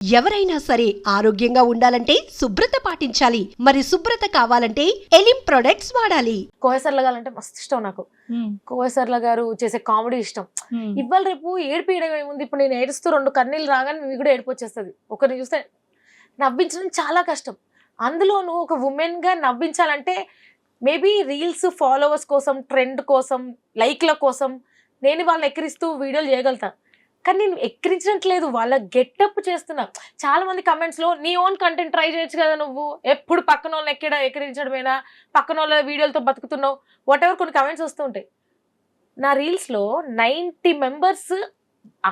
ఎవరైనా సరే ఆరోగ్యంగా ఉండాలంటే శుభ్రత పాటించాలి. మరి శుభ్రత కావాలంటే ఎలిం ప్రొడక్ట్స్ వాడాలి. కోయసర్ల గారు అంటే మస్తు ఇష్టం నాకు. కోయసర్ల గారు చేసే కామెడీ ఇష్టం. ఇవాళ రేపు ఏడిపియడం ఏముంది, ఇప్పుడు నేను ఏడుస్తూ 2 కన్నీళ్ళు రాగానే మీకు కూడా ఏడుపు వచ్చేస్తుంది. ఒకరిని చూస్తే నవ్వించడం చాలా కష్టం. అందులోనూ ఒక ఉమెన్ గా నవ్వించాలంటే మేబీ రీల్స్ ఫాలోవర్స్ కోసం, ట్రెండ్ కోసం, లైక్ల కోసం నేను వాళ్ళని ఎక్కిరిస్తూ వీడియోలు చేయగలుగుతా. కానీ నేను ఎక్కిరించట్లేదు, వాళ్ళ గెటప్ చేస్తున్నా. చాలా మంది కమెంట్స్ లో నీ ఓన్ కంటెంట్ ట్రై చేయొచ్చు కదా, నువ్వు ఎప్పుడు పక్కన వాళ్ళని ఎక్కిరించడమేనా, పక్కన వాళ్ళ వీడియోలతో బతుకుతున్నావు, వాట్ ఎవర్ కొన్ని కమెంట్స్ వస్తూ ఉంటాయి. నా రీల్స్ లో 90 మెంబర్స్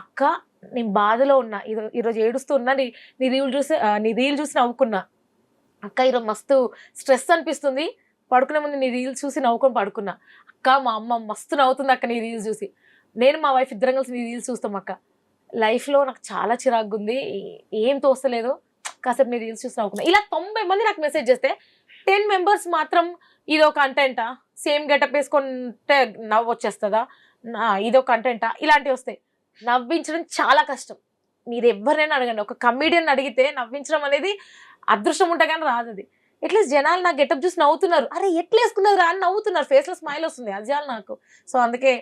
అక్క నేను బాధలో ఉన్నా, ఈరోజు ఏడుస్తూ ఉన్నా, నీ రీల్ చూసి నవ్వుకున్నా, అక్క ఈరోజు మస్తు స్ట్రెస్ అనిపిస్తుంది, పడుకునే ముందు నీ రీల్స్ చూసి నవ్వుకొని పడుకున్నా, అక్క మా అమ్మ మస్తు నవ్వుతుంది అక్క నీ రీల్స్ చూసి, నేను మా వైఫ్ ఇద్దరం కలిసి నీ రీల్స్ చూస్తాం అక్క, లైఫ్లో నాకు చాలా చిరాగ్గా ఉంది, ఏం తోస్తలేదు, కాసేపు నీ రీల్స్ చూసి నవ్వుకున్నా. ఇలా 90 మంది నాకు మెసేజ్ చేస్తే 10 మెంబర్స్ మాత్రం ఇదో కంటెంటా, సేమ్ గెటప్ వేసుకుంటే నవ్వు వచ్చేస్తుందా, ఇదో కంటెంటా, ఇలాంటివి వస్తాయి. నవ్వించడం చాలా కష్టం. మీరు ఎవరైనా అడగండి, ఒక కమీడియన్ అడిగితే నవ్వించడం అనేది అదృష్టం ఉంటే కానీ రాదు. అది అట్లీస్ట్ జనాలు నా గెటప్ చూసి నవ్వుతున్నారు, అరే ఎట్లా వేసుకున్నారు రా అని నవ్వుతున్నారు, ఫేస్లో స్మైల్ వస్తుంది, అది చాలు నాకు. సో అందుకే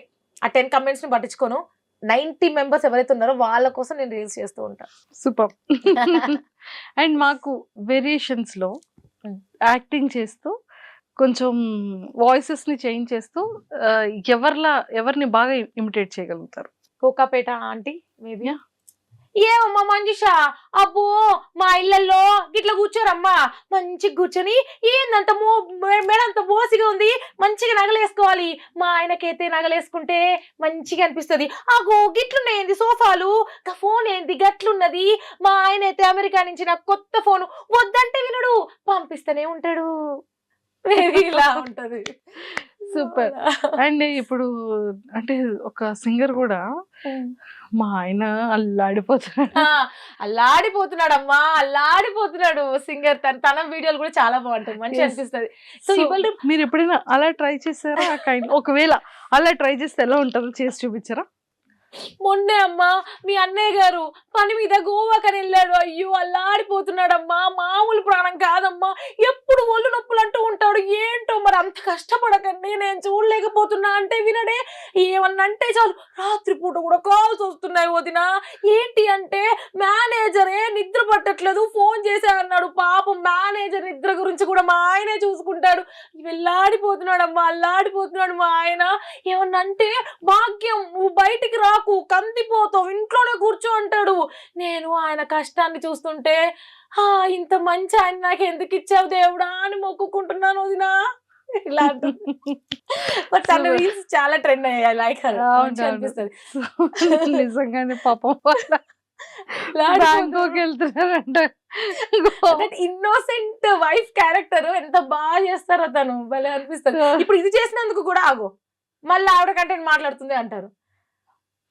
ఆ 10 కమెంట్స్ని పట్టించుకోను. 90 మెంబర్స్ ఎవరైతే ఉన్నారో వాళ్ళ కోసం నేను రీల్స్ చేస్తూ ఉంటాను. సూపర్. అండ్ మాకు వేరియేషన్స్ లో యాక్టింగ్ చేస్తూ కొంచెం వాయిసెస్ ని చేంజ్ చేస్తూ ఎవరిని బాగా ఇమిటేట్ చేయగలుగుతారు? Kokapet aunty maybe. ఏమమ్మా మంజుష, అబ్బో మా ఇళ్లలో గిట్లా కూర్చోరమ్మా, మంచిగా కూర్చొని ఏందంత మేడంత బోసిగా ఉంది, మంచిగా నగలేసుకోవాలి, మా ఆయనకైతే నగలేసుకుంటే మంచిగా అనిపిస్తుంది, అగో గిట్లున్నాయింది సోఫాలు, ఫోన్ ఏంది గట్లున్నది, మా ఆయన అయితే అమెరికా నుంచి నాకు కొత్త ఫోను వద్దంటే వినడు, పంపిస్తూనే ఉంటాడు, ఇలా ఉంటది. సూపర్. అండ్ ఇప్పుడు అంటే ఒక సింగర్ కూడా మా ఆయన అల్లాడిపోతున్నాడమ్మా, అల్లాడిపోతున్నాడు సింగర్. తన వీడియోలు కూడా చాలా బాగుంటాయి, మంచి అనిపిస్తుంది. సో ఇవాళ మీరు ఎప్పుడైనా అలా ట్రై చేశారా? ఒకవేళ అలా ట్రై చేస్తే ఎలా ఉంటుందో చేసి చూపించారా? మొన్నే అమ్మా మీ అన్నయ్య గారు పని మీద గోవాకని వెళ్ళాడు, అయ్యో అల్లాడిపోతున్నాడమ్మా, మామూలు ప్రాణం కాదమ్మా, ఎప్పుడు ఒళ్ళు నొప్పులు అంటూ ఉంటాడు, ఏంటో మరి అంత కష్టపడకండి నేను చూడలేకపోతున్నా అంటే వినడే, ఏమన్నా అంటే చాలు రాత్రిపూట కూడా కాల్స్ వస్తున్నాయి వదిన, ఏంటి అంటే మేనేజరే నిద్ర పట్టట్లేదు ఫోన్ చేసే అన్నాడు, పాపం మేనేజర్ నిద్ర గురించి కూడా మా ఆయనే చూసుకుంటాడు, వెళ్ళాడిపోతున్నాడమ్మా, అల్లాడిపోతున్నాడు మా ఆయన, ఏమన్నా అంటే భాగ్యం నువ్వు బయటికి రాకు కందిపోతావు ఇంట్లోనే కూర్చో అంటాడు. నేను ఆయన కష్టాన్ని చూస్తుంటే ఇంత మంచి ఆయన నాకు ఎందుకు ఇచ్చావు దేవుడా అని మొక్కుకుంటున్నాను వదినా. ఇలా బట్ తన రీల్స్ చాలా ట్రెండ్ అయ్యాయి, లైక్ అనిపిస్తుంది నిజంగానే. పాపం వెళ్తున్నారంట, ఇన్నోసెంట్ వైఫ్ క్యారెక్టర్ ఎంత బాగా చేస్తారో తను, భలే అనిపిస్తుంది. ఇప్పుడు ఇది చేసినందుకు కూడా ఆగో మళ్ళీ ఆవిడ కంటెంట్ మాట్లాడుతుంది అంటారు,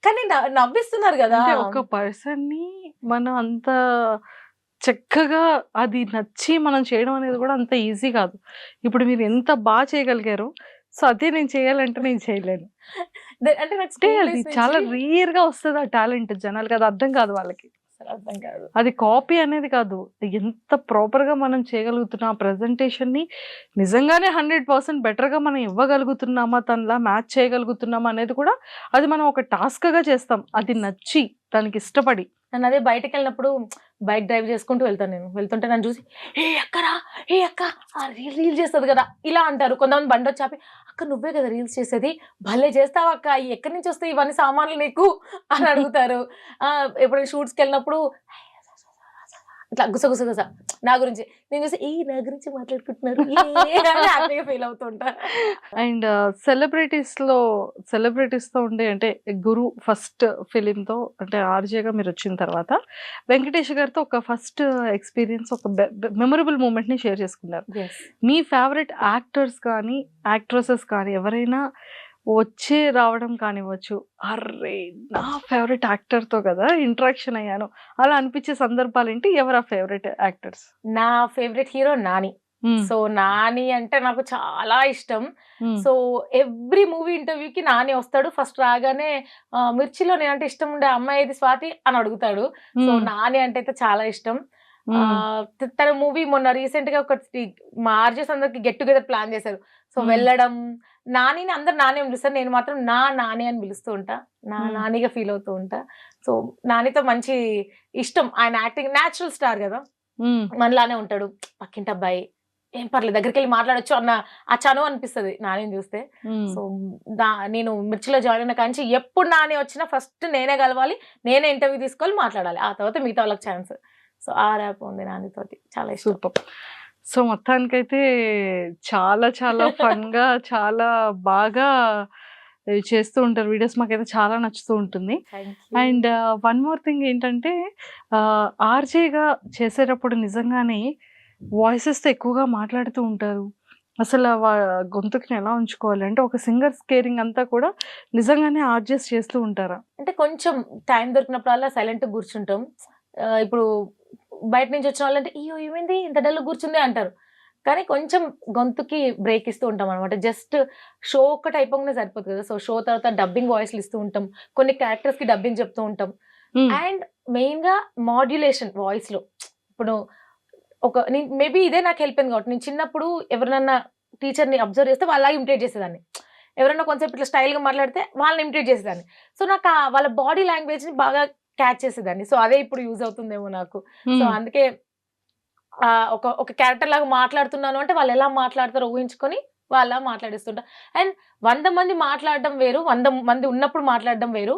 కానీ నవ్విస్తున్నారు కదా. ఒక పర్సన్ ని మనం అంత చక్కగా అది నచ్చి మనం చేయడం అనేది కూడా అంత ఈజీ కాదు. ఇప్పుడు మీరు ఎంత బాగా చేయగలిగారు, సో అదే నేను చేయాలంటే నేను చేయలేను. అంటే అది చాలా రేర్ గా వస్తుంది ఆ టాలెంట్, జనాలకి అది అర్థం కాదు, వాళ్ళకి అర్థం కాదు. అది కాపీ అనేది కాదు, ఎంత ప్రాపర్ గా మనం చేయగలుగుతున్నాం ఆ ప్రెజెంటేషన్ ని, నిజంగానే 100% బెటర్ గా మనం ఇవ్వగలుగుతున్నామా, తనలా మ్యాచ్ చేయగలుగుతున్నామా అనేది కూడా అది మనం ఒక టాస్క్ గా చేస్తాం, అది నచ్చి దానికి ఇష్టపడి. నన్ను అదే బయటకు వెళ్ళినప్పుడు బైక్ డ్రైవ్ చేసుకుంటూ వెళ్తాను, నేను వెళ్తుంటే నన్ను చూసి ఏ అక్కరా ఏ అక్క రీల్ చేస్తుంది కదా ఇలా అంటారు. కొంతమంది బండి వచ్చాపి అక్క నువ్వే కదా రీల్స్ చేసేది, భలే చేస్తావు అక్క, ఎక్కడి నుంచి వస్తాయి ఇవన్నీ సామాన్లు నీకు అని అడుగుతారు. ఎప్పుడైనా షూట్స్కి వెళ్ళినప్పుడు ఇట్లా గుసగుస నా గురించి నేను చూసి నా గురించి మాట్లాడుకుంటున్నారు హ్యాపీగా ఫీల్ అవుతుంటా. అండ్ సెలబ్రిటీస్ తో ఉండే అంటే గురు ఫస్ట్ ఫిలిం తో అంటే ఆర్జేగా మీరు వచ్చిన తర్వాత వెంకటేష్ గారితో ఒక ఫస్ట్ ఎక్స్పీరియన్స్, ఒక మెమొరబుల్ మూమెంట్ ని షేర్ చేసుకున్నారు. మీ ఫేవరెట్ యాక్టర్స్ కానీ యాక్ట్రెసెస్ కానీ ఎవరైనా వచ్చే రావడం కానివ్వచ్చు, అర్రే నా ఫేవరెట్ యాక్టర్తో కదా ఇంట్రాక్షన్ అయ్యాను అలా అనిపించే సందర్భాలు ఏంటి? ఎవరు ఆ ఫేవరెట్ యాక్టర్స్? నా favourite hero Nani. So Nani అంటే నాకు చాలా ఇష్టం. సో ఎవ్రీ మూవీ ఇంటర్వ్యూకి నాని వస్తాడు. ఫస్ట్ రాగానే మిర్చిలో నేనంటే ఇష్టం ఉండే అమ్మాయి ఏది స్వాతి అని అడుగుతాడు. సో నాని అంటే అయితే చాలా ఇష్టం. తన మూవీ మొన్న రీసెంట్ గా ఒకటి మా ఆర్జెస్ అందరికి గెట్ టుగెదర్ ప్లాన్ చేశారు. సో వెళ్ళడం, నానిని అందరు నాని అని పిలుస్తారు, నేను మాత్రం నాని అని పిలుస్తూ ఉంటా, నానిగా ఫీల్ అవుతూ ఉంటా. సో నానితో మంచి ఇష్టం. ఆయన యాక్టింగ్ న్యాచురల్ స్టార్ కదా, మనలానే ఉంటాడు, పక్కింటి అబ్బాయి, ఏం పర్లేదు దగ్గరికి వెళ్ళి మాట్లాడొచ్చు అన్న ఆ చను అనిపిస్తుంది నాని చూస్తే. సో నేను మిర్చిలో జాయిన్ అయిన కాంచి ఎప్పుడు నాని వచ్చినా ఫస్ట్ నేనే కలవాలి, నేనే ఇంటర్వ్యూ తీసుకోవాలి, మాట్లాడాలి, ఆ తర్వాత మిగతా వాళ్ళకి ఛాన్స్. సో ఆ ర్యాప్ ఉంది నానితోటి, చాలా ఇష్టం. సూపర్. సో మొత్తానికైతే చాలా చాలా ఫన్ గా చాలా బాగా చేస్తూ ఉంటారు వీడియోస్, మాకైతే చాలా నచ్చుతూ ఉంటుంది. అండ్ వన్ మోర్ థింగ్ ఏంటంటే ఆర్జేగా చేసేటప్పుడు నిజంగానే వాయిసెస్తో ఎక్కువగా మాట్లాడుతూ ఉంటారు. అసలు గొంతుకుని ఎలా ఉంచుకోవాలి అంటే ఒక సింగర్ స్కేరింగ్ అంతా కూడా నిజంగానే ఆర్జెస్ చేస్తూ ఉంటారా? అంటే కొంచెం టైం దొరికినప్పుడల్లా సైలెంట్ కూర్చుంటాం. ఇప్పుడు బయట నుంచి వచ్చిన వాళ్ళంటే అయ్యో ఏమైంది ఇంత డల్ కూర్చుంది అంటారు, కానీ కొంచెం గొంతుకి బ్రేక్ ఇస్తూ ఉంటాం అనమాట. జస్ట్ షో ఒక్కటి అయిపోగానే సరిపోతుంది కదా. సో షో తర్వాత డబ్బింగ్ వాయిస్లు ఇస్తూ ఉంటాం, కొన్ని క్యారెక్టర్స్ కి డబ్బింగ్ చెప్తూ ఉంటాం. అండ్ మెయిన్ గా మాడ్యులేషన్ వాయిస్ లో, ఇప్పుడు మేబీ ఇదే నాకు హెల్ప్ అయింది కాబట్టి, నేను చిన్నప్పుడు ఎవరినన్నా టీచర్ని అబ్జర్వ్ చేస్తే వాళ్ళ ఇమిటేట్ చేసేదాన్ని, ఎవరైనా కొంచెం ఇట్లా స్టైల్గా మాట్లాడితే వాళ్ళని ఇమిటేట్ చేసేదాన్ని. సో నాకు వాళ్ళ బాడీ లాంగ్వేజ్ని బాగా క్యాచ్ చేసేదాన్ని. సో అదే ఇప్పుడు యూజ్ అవుతుందేమో నాకు. సో అందుకే ఒక క్యారెక్టర్ లాగా మాట్లాడుతున్నాను అంటే వాళ్ళు ఎలా మాట్లాడతారో ఊహించుకొని వాళ్ళ మాట్లాడిస్తుంటా. అండ్ 100 మంది మాట్లాడడం వేరు, 100 మంది ఉన్నప్పుడు మాట్లాడడం వేరు.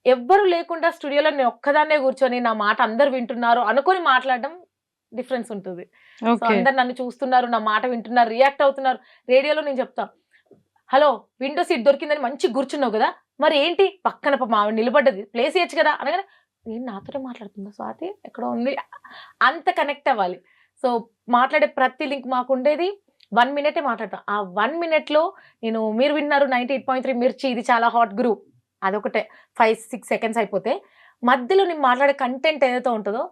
ఎవ్వరు లేకుండా స్టూడియోలో నేను ఒక్కదాన్నే కూర్చొని నా మాట అందరు వింటున్నారు అనుకొని మాట్లాడడం డిఫరెన్స్ ఉంటుంది. సో అందరు నన్ను చూస్తున్నారు, నా మాట వింటున్నారు, రియాక్ట్ అవుతున్నారు. రేడియోలో నేను చెప్తా, హలో విండో సీట్ దొరికిందని మంచి కూర్చున్నావు కదా, మరి ఏంటి పక్కన మావిడ నిలబడ్డది ప్లేస్ ఇయచ్చు కదా అనగానే నేను నాతోనే మాట్లాడుతుందా స్వాతి ఎక్కడో ఉంది, అంత కనెక్ట్ అవ్వాలి. సో మాట్లాడే ప్రతి లింక్ మాకు ఉండేది 1 minute మాట్లాడతాం. ఆ 1 minute లో నేను, మీరు విన్నారు 98.3 మిర్చి, ఇది చాలా హాట్ గ్రూప్, అదొకటే 5-6 seconds అయిపోతే మధ్యలో నేను మాట్లాడే కంటెంట్ ఏదైతే ఉంటుందో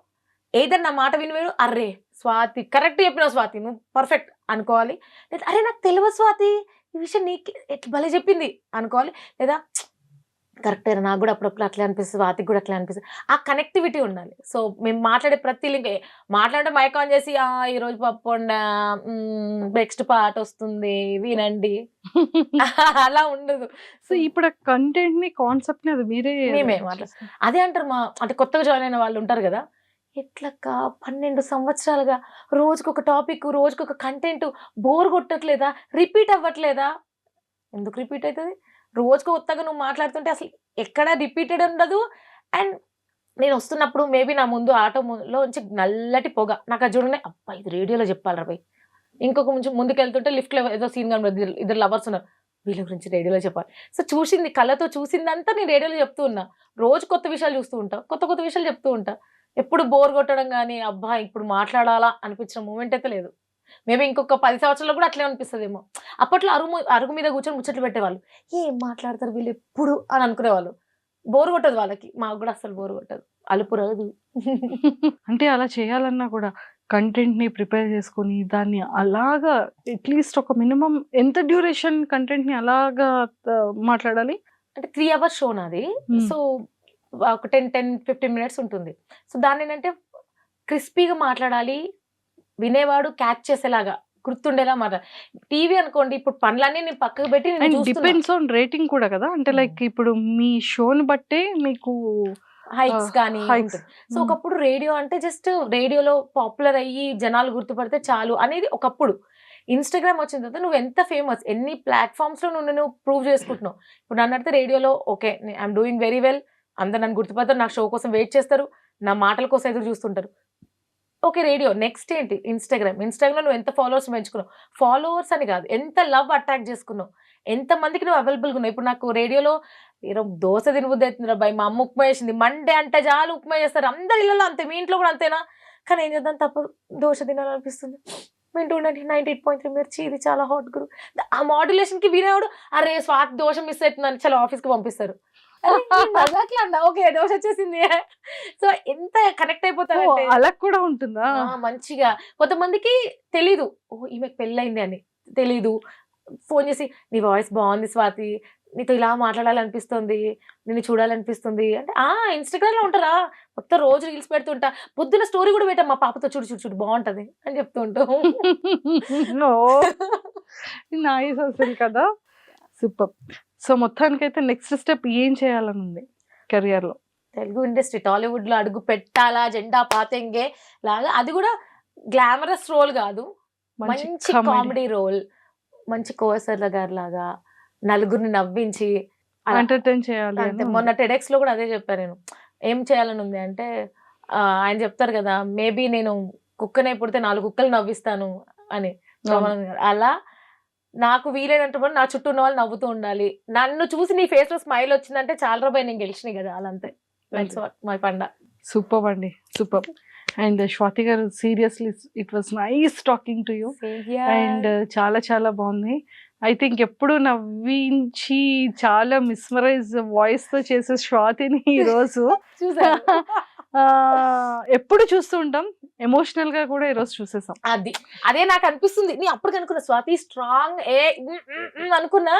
ఏదన్నా నా మాట వినివేరు, అర్రే స్వాతి కరెక్ట్ చెప్పినావు స్వాతి నువ్వు పర్ఫెక్ట్ అనుకోవాలి, లేదా అరే నాకు తెలియదు స్వాతి ఈ విషయం నీకు ఎట్లా భలే చెప్పింది అనుకోవాలి, లేదా కరెక్టే నాకు కూడా అప్పుడప్పుడు అట్లా అనిపిస్తుంది, స్వాతికి కూడా అట్లా అనిపిస్తుంది. ఆ కనెక్టివిటీ ఉండాలి. సో మేము మాట్లాడే ప్రతి లింక్ మాట్లాడడం మైక్ ఆన్ చేసి ఈరోజు పప్పు నెక్స్ట్ పాట వస్తుంది వినండి అలా ఉండదు. సో ఇప్పుడు ఆ కంటెంట్ ని కాన్సెప్ట్ ని అది మేమే మాట్లాడుతాం. అదే అంటారు అంటే కొత్తగా జాయిన్ అయిన వాళ్ళు ఉంటారు కదా, ఎట్లక్క 12 సంవత్సరాలుగా రోజుకొక టాపిక్, రోజుకొక కంటెంట్, బోర్ కొట్టట్లేదా, రిపీట్ అవ్వట్లేదా? ఎందుకు రిపీట్ అవుతుంది? రోజుకు కొత్తగా నువ్వు మాట్లాడుతుంటే అసలు ఎక్కడా రిపీటెడ్ ఉండదు. అండ్ నేను వస్తున్నప్పుడు మేబీ నా ముందు ఆటోలో నుంచి నల్లటి పొగ, నాకు అది చూడగానే అబ్బా ఇది రేడియోలో చెప్పాలరా భయ్. ఇంకొక కొంచెం ముందుకు వెళ్తుంటే లిఫ్ట్లో ఏదో సీన్ కనబడి ఇద్దరు లవర్స్ ఉన్నారు, వీళ్ళ గురించి రేడియోలో చెప్పాలి. సో చూసింది కళ్ళతో చూసిందంతా నేను రేడియోలో చెప్తూ ఉన్నా. రోజు కొత్త విషయాలు చూస్తూ ఉంటా, కొత్త కొత్త విషయాలు చెప్తూ ఉంటా. ఎప్పుడు బోర్ కొట్టడం కానీ అబ్బా ఇప్పుడు మాట్లాడాలా అనిపించిన మూమెంట్ అయితే లేదు. మేబీ ఇంకొక 10 సంవత్సరాలు కూడా అట్లే అనిపిస్తుందేమో. అప్పట్లో అరుగు మీద కూర్చొని ముచ్చట్లు పెట్టేవాళ్ళు, ఏం మాట్లాడతారు వీళ్ళు ఎప్పుడు అని అనుకునేవాళ్ళు. బోర్ కొట్టదు వాళ్ళకి, మాకు కూడా అసలు బోర్ కొట్టదు, అలుపు రాదు. అంటే అలా చేయాలన్నా కూడా కంటెంట్ ని ప్రిపేర్ చేసుకొని దాన్ని అలాగా అట్లీస్ట్ ఒక మినిమం ఎంత డ్యూరేషన్ కంటెంట్ ని అలాగా మాట్లాడాలి అంటే 3 hours షో నాది. సో ఒక 10-15 minutes ఉంటుంది. సో దాన్ని ఏంటంటే క్రిస్పీగా మాట్లాడాలి, వినేవాడు క్యాచ్ చేసేలాగా గుర్తుండేలా మాట్లాడాలి. టీవీ అనుకోండి ఇప్పుడు పనులన్నీ నేను పక్కకు పెట్టి డిపెండ్స్ ఆన్ రేటింగ్ కూడా కదా, అంటే లైక్ ఇప్పుడు మీ షోని బట్టే మీకు హైక్స్ కానీ. సో ఒకప్పుడు రేడియో అంటే జస్ట్ రేడియోలో పాపులర్ అయ్యి జనాలు గుర్తుపడితే చాలు అనేది ఒకప్పుడు. ఇన్స్టాగ్రామ్ వచ్చిన తర్వాత నువ్వు ఎంత ఫేమస్, ఎన్ని ప్లాట్ఫామ్స్ లో నువ్వు ప్రూవ్ చేసుకుంటున్నావు. ఇప్పుడు నన్ను అడిగితే రేడియోలో okay I'm doing very well, అందరు నన్ను గుర్తుపడతారు, నా షో కోసం వెయిట్ చేస్తారు, నా మాటల కోసం ఎదురు చూస్తుంటారు. ఓకే రేడియో, నెక్స్ట్ ఏంటి ఇన్స్టాగ్రామ్ నువ్వు ఎంత ఫాలోవర్స్ పెంచుకున్నావు, ఫాలోవర్స్ అని కాదు ఎంత లవ్ అట్రాక్ట్ చేసుకున్నావు, ఎంత మందికి నువ్వు అవైలబుల్గా ఉన్నావు. ఇప్పుడు నాకు రేడియోలో దోశ తినబుద్ధి అవుతుంది బాయ్, మా అమ్మ ఉప్మా చేసింది, మండే అంటే చాలు ఉప్మా చేస్తారు, అందరి ఇళ్ళలో అంతే, మీ ఇంట్లో కూడా అంతేనా? కానీ ఏం చేద్దాం తప్పదు, దోశ తినాలనిపిస్తుంది, వింటూ ఉండండి 98.3 మిర్చి, ఇది చాలా హాట్ గురు. ఆ మాడ్యులేషన్కి వినేవాడు అరే స్వాతి దోశ మిస్ అవుతుందని చాలా ఆఫీస్కి పంపిస్తారు. ఓకే దోశ వచ్చేసింది. సో ఎంత కనెక్ట్ అయిపోతారు అలా కూడా ఉంటుందా? మంచిగా. కొంతమందికి తెలీదు ఈమెకు పెళ్ళయింది అని తెలీదు. ఫోన్ చేసి నీ వాయిస్ బాగుంది స్వాతి, నీతో ఇలా మాట్లాడాలనిపిస్తుంది, నిన్ను చూడాలనిపిస్తుంది అంటే ఇన్స్టాగ్రామ్ లో ఉంటారా మొత్తం రోజు రీల్స్ పెడుతుంటా, పొద్దున్న స్టోరీ కూడా పెట్టా మా పాపతో చూడు చూడు చూడు బాగుంటది అని చెప్తూ ఉంటాం. నైస్ అసలు కదా, సూపర్. సో మొత్తానికైతే నెక్స్ట్ స్టెప్ ఏం చేయాలని ఉంది కెరియర్ లో? తెలుగు ఇండస్ట్రీ టాలీవుడ్ లో అడుగు పెట్టాలా, జెండా పాతెంగే లాగా. అది కూడా గ్లామరస్ రోల్ కాదు, మంచి కామెడీ రోల్, మంచి కోసర్ల గారి లాగా నలుగురిని నవ్వించి ఎంటర్టైన్ చేయాలి. మొన్న టెడెక్స్ లో కూడా అదే చెప్పాను నేను, ఏం చేయాలని ఉంది అంటే ఆయన చెప్తారు కదా మేబీ నేను కుక్కనే పుడితే 4 కుక్కలు నవ్విస్తాను అని. అలా నాకు వీలైనంత నా చుట్టూ ఉన్న వాళ్ళు నవ్వుతూ ఉండాలి. నన్ను చూసి నీ ఫేస్ లో స్మైల్ వచ్చిందంటే చాలా రూపాయి నేను గెలిచినాయి కదా, అలా అంతే. మై పండ. సూపర్ అండి, సూపర్. అండ్ స్వాతి గారు seriously it was nice talking to you. And చాలా చాలా బాగుంది. ఐ థింక్ ఎప్పుడు నవ్వించి చాలా మిస్మరైజ్ వాయిస్ తో చేసే స్వాతిని ఈ రోజు ఎప్పుడు చూస్తూ ఉంటాం, ఎమోషనల్ గా కూడా ఈ రోజు చూసేసాం. అదే నాకు అనిపిస్తుంది. నీ అప్పుడు అనుకున్నా స్వాతి స్ట్రాంగ్ అనుకున్నా,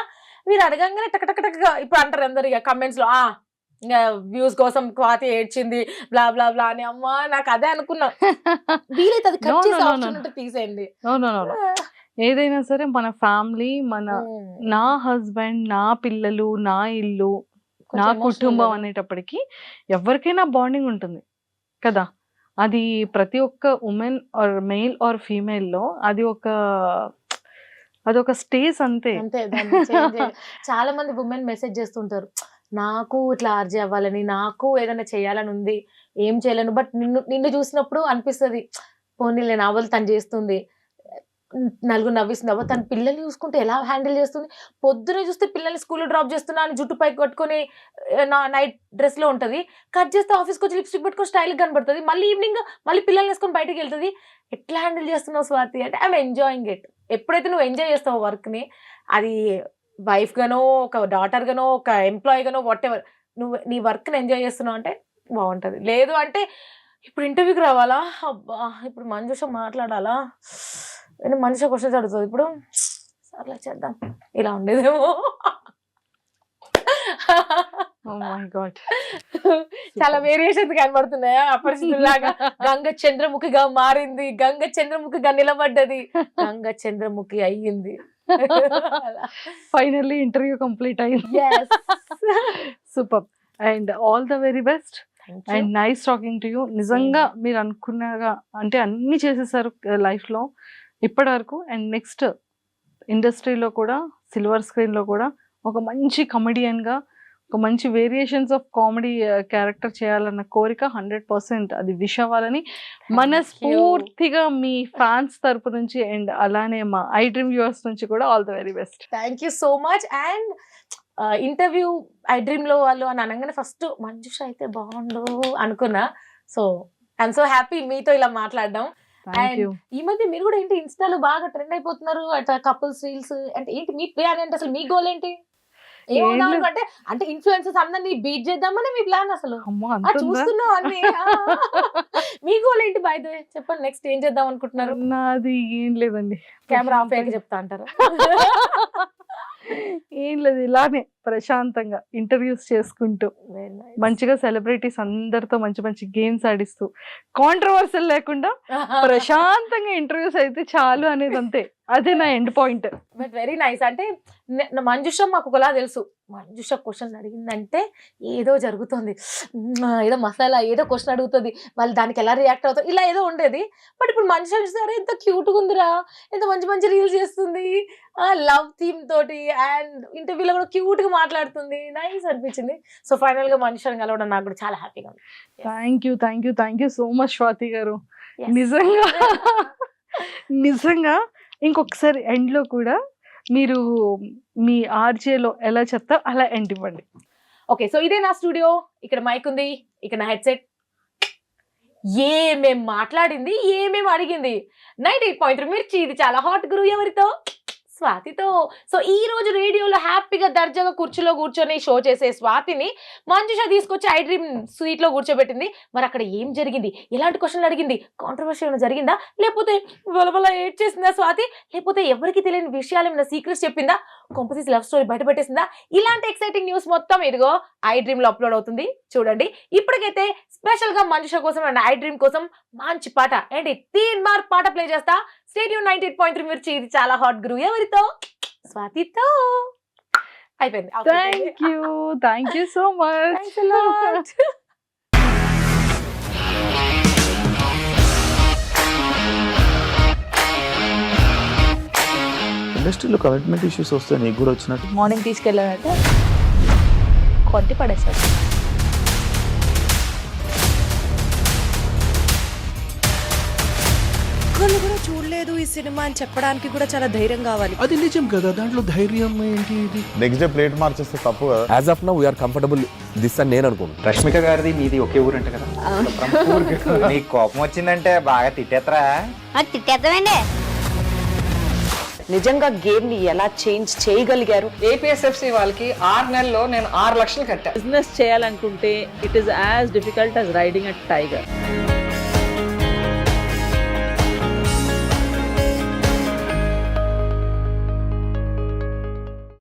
మీరు అడగంగానే టక్ టక్ టక్ ఇప్పుడు అంటారు అందరు ఇక కమెంట్స్ లో ఇంకా వ్యూస్ కోసం స్వాతి ఏడ్చింది బ్లా బ్లా బ్లా అని. అమ్మా నాకు అదే అనుకున్నా, వీలైతే అది కట్ చేసే ఆప్షన్ ఉంటే తీసేయండి. ఏదైనా సరే మన ఫ్యామిలీ, నా హస్బెండ్, నా పిల్లలు, నా ఇల్లు, నా కుటుంబం అనేటప్పటికి ఎవరికైనా బాండింగ్ ఉంటుంది కదా. అది ప్రతి ఒక్క women are male or female లో అదొక స్టేజ్ అంతే. చాలా మంది ఉమెన్ మెసేజ్ చేస్తుంటారు, నాకు ఇట్లా ఆర్జే అవ్వాలని, నాకు ఏదైనా చేయాలని ఉంది, ఏం చేయలేను. బట్ నిన్ను చూసినప్పుడు అనిపిస్తుంది పోనీ నా వల్ల తను చేస్తుంది, నలుగురు నవ్విస్తుంది. అవ్వ తన పిల్లల్ని చూసుకుంటే ఎలా హ్యాండిల్ చేస్తుంది, పొద్దునే చూస్తే పిల్లల్ని స్కూల్లో డ్రాప్ చేస్తున్నా అని జుట్టు పైకి కట్టుకొని నైట్ డ్రెస్ లో ఉంటది, కట్ చేస్తే ఆఫీస్కి వచ్చి లిప్స్టిక్ పెట్టుకొని స్టైల్ కనబడుతుంది, మళ్ళీ ఈవినింగ్ మళ్ళీ పిల్లల్ని వేసుకొని బయటకు వెళ్తుంది. ఎట్లా హ్యాండిల్ చేస్తున్నావు స్వాతి అంటే ఐఎమ్ ఎంజాయింగ్ ఇట్. ఎప్పుడైతే నువ్వు ఎంజాయ్ చేస్తావు వర్క్ ని, అది వైఫ్ గానో, ఒక డాటర్ గానో, ఒక ఎంప్లాయీ గానో, వాట్ ఎవర్, నువ్వు నీ వర్క్ ని ఎంజాయ్ చేస్తున్నావు అంటే బాగుంటది. లేదు అంటే ఇప్పుడు ఇంటర్వ్యూకి రావాలా, అబ్బా ఇప్పుడు మంజుష మాట్లాడాలా, మనిషి క్వశ్చన్స్ అడుగుతుంది, ఇప్పుడు సర్లే చేద్దాం, ఇలా ఉండేదేమో. చాలా వేరియేషన్స్ కనబడుతున్నాయా అపరిస్థితులాగా. గంగ చంద్రముఖిగా మారింది, గంగ చంద్రముఖిగా నిలబడ్డది, గంగ చంద్రముఖి అయ్యింది. ఫైనల్లీ ఇంటర్వ్యూ కంప్లీట్ అయ్యింది. Super and all the very best and nice talking to you. నిజంగా మీరు అనుకున్నగా అంటే అన్ని చేసేసారు లైఫ్ లో ఇప్పటి వరకు. అండ్ నెక్స్ట్ ఇండస్ట్రీలో కూడా సిల్వర్ స్క్రీన్ లో కూడా ఒక మంచి కమెడియన్ గా, ఒక మంచి వేరియేషన్స్ ఆఫ్ కామెడీ క్యారెక్టర్ చేయాలన్న కోరిక 100% అది విష్ అవ్వాలని మనస్ఫూర్తిగా మీ ఫ్యాన్స్ తరపు నుంచి అండ్ అలానే మా ఐ డ్రీమ్ వ్యూవర్స్ నుంచి కూడా all the very best. Thank you so much. And interview I dream లో వాళ్ళు అని అనగానే ఫస్ట్ మంజుష అయితే బాగుండు అనుకున్నా. సో ఐఎమ్ సో హ్యాపీ మీతో ఇలా మాట్లాడడం. ఈ మధ్య మీరు కూడా ఏంటి ఇన్స్టాలో బాగా ట్రెండ్ అయిపోతున్నారు, అట్లా కపుల్స్ రీల్స్ అంటే ఏంటి మీ ప్లాన్ ఏంటి, అసలు మీ గోల్ ఏంటి? ఏమవుతారు అంటే ఇన్ఫ్లుయెన్సర్స్ అందరినీ బీట్ చేద్దామని మీ ప్లాన్? అసలు చూస్తున్నావు అన్ని. మీ గోల్ ఏంటి బై ద వే చెప్పండి, నెక్స్ట్ ఏం చేద్దాం అనుకుంటున్నారు? నాది ఏం లేదండి, కెమెరా ఆఫ్ అయ్యాక చెప్తా అంటారా? ఏం లేదు, ఇలానే ప్రశాంతంగా ఇంటర్వ్యూస్ చేసుకుంటూ మంచిగా సెలబ్రిటీస్ అందరితో మంచి మంచి గేమ్స్ ఆడిస్తూ కాంట్రవర్సల్ లేకుండా ప్రశాంతంగా ఇంటర్వ్యూస్ అయితే చాలు అనేది అంతే. అదే నా end point. But very nice. అంటే మంజుష మాకు ఒకలా తెలుసు, మంజుష క్వశ్చన్ అడిగిందంటే ఏదో జరుగుతుంది, ఏదో మసాలా ఏదో క్వశ్చన్ అడుగుతుంది, వాళ్ళు దానికి ఎలా రియాక్ట్ అవుతారు, ఇలా ఏదో ఉండేది. బట్ ఇప్పుడు మంజుష చూసారా ఎంత క్యూట్గా ఉందిరా, ఎంత మంచి మంచి రీల్స్ చేస్తుంది, లవ్ థీమ్ తోటి, అండ్ ఇంటర్వ్యూలో కూడా క్యూట్ గా మాట్లాడుతుంది. నైస్ అనిపించింది. సో ఫైనల్ గా మనుషులను కలవడం నాకు కూడా చాలా హ్యాపీగా ఉంది. Thank you so much Swathi గారు. నిజంగా ఇంకొకసారి ఎండ్ లో కూడా మీరు మీ ఆర్జేలో ఎలా చెప్తారు అలా ఎండ్ ఇవ్వండి. ఓకే, సో ఇదే నా స్టూడియో, ఇక్కడ మైక్ ఉంది, ఇక్కడ నా హెడ్సెట్, ఏమేం మాట్లాడింది ఏమేం అడిగింది 98.3 మిర్చి. ఇది చాలా హాట్ గురు ఎవరితో స్వాతితో. సో ఈ రోజు రేడియోలో హ్యాపీగా దర్జాగా కుర్చీలో కూర్చొని షో చేసే స్వాతిని మంజుష తీసుకొచ్చి ఐ డ్రీమ్ సీట్ లో కూర్చోబెట్టింది. మరి అక్కడ ఏం జరిగింది, ఎలాంటి క్వశ్చన్లు అడిగింది, కాంట్రవర్సీ ఏమైనా జరిగిందా, లేకపోతే వలవల ఏడ్ చేసిందా స్వాతి, లేకపోతే ఎవరికి తెలియని విషయాలు ఏమైనా సీక్రెట్స్ చెప్పిందా, కొంపతీసి లవ్ స్టోరీ బయట పెట్టేసిందా, ఇలాంటి ఎక్సైటింగ్ న్యూస్ మొత్తం ఇదిగో ఐ డ్రీమ్ లో అప్లోడ్ అవుతుంది చూడండి. ఇప్పటికైతే స్పెషల్ గా మంజుష కోసం అండ్ ఐ డ్రీమ్ కోసం మంచి పాట ఏంటి 3 బార్ పాట ప్లే చేస్తా. స్టేడియం 98.3 మిర్చి. ఇది చాలా హాట్ గురు. ఎవరితో? స్వాతితో. అయిపోయింది. Thank you so much. Thanks a lot. ఇండస్ట్రీలో కమిట్మెంట్ ఇష్యూస్ వస్తే నీకు కూడా వచ్చినట్టు? మార్నింగ్ తీసుకెళ్ళాడంటే కొట్టి పడేస్తాడు. ఒక్కళ్ళు కూడా చూడలేదు ఈ సినిమా అని చెప్పడానికి కూడా చాలా ధైర్యం కావాలి. అది నిజం కదా, దాంట్లో ధైర్యం ఏంటి? ఇది నెక్స్ట్ డే ప్లేట్ మార్చేస్తే తప్పు కదా. As of now we are comfortable this అని నేను అనుకుంటున్నాను. రష్మిక గారిది మీది ఒకే ఊరంట కదా? నీకు కోపం వచ్చిందంటే బాగా తిట్టేత్తరా? తిట్టేద్దామండి. నిజంగా గేమ్ ని ఎలా చేంజ్ చేయగలిగారు? ఏపీఎస్ఎఫ్సి వాళ్ళకి 6 నెలల్లో నేను 6 లక్షలు కట్టా. బిజినెస్ చేయాలనుకుంటే it is as difficult as riding a tiger.